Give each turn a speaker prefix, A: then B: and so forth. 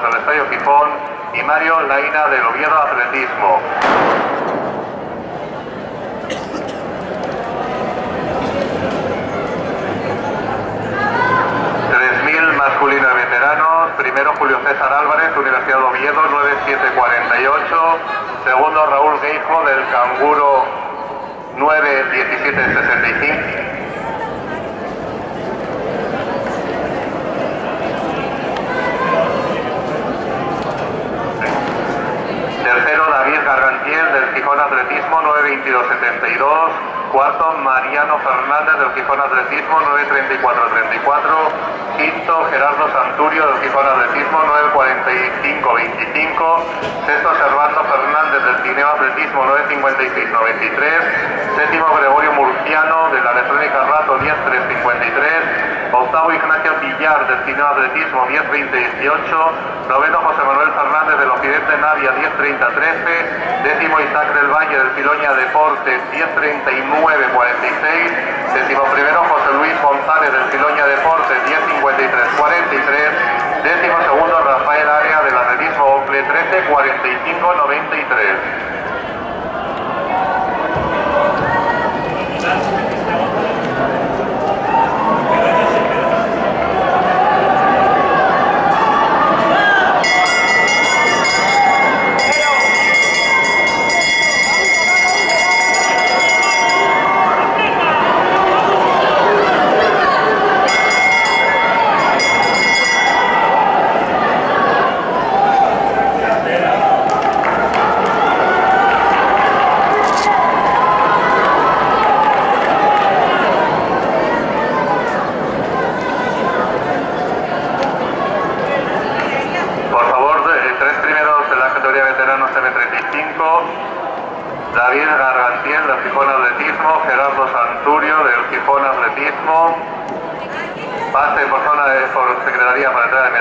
A: personas del Estadio Gijón y Mario Laina del Oviedo Atletismo. Masculino de veteranos, primero Julio César Álvarez, Universidad de Oviedo, 9748, segundo Raúl Geijo del Canguro, 91765. Tercero David Gargantiel del Gijón Atletismo, 92272. Cuarto, Mariano Fernández del Gijón Atletismo, 93434. Quinto, Gerardo Santurio del Gijón Atletismo, 94525. Sexto, Servando Fernández del Tineo Atletismo, 95693. Séptimo, Gregorio Murciano de la Electrónica Rato, 10353. Octavo, Ignacio Villar del Tineo Atletismo, 102018. Noveno, José Manuel Fernández del Occidente Navia, 103013. Décimo, Isaac del Valle del Piloña Deportes, 103946. Décimo primero, José Luis González del Piloña Deportes, 105343. Décimo segundo, Rafael Área del Atletismo Ocle, 134593. David Gargantiel del Gijón Atletismo, Gerardo Santurio del Gijón Atletismo, pase por zona por secretaría para entrega de medalla.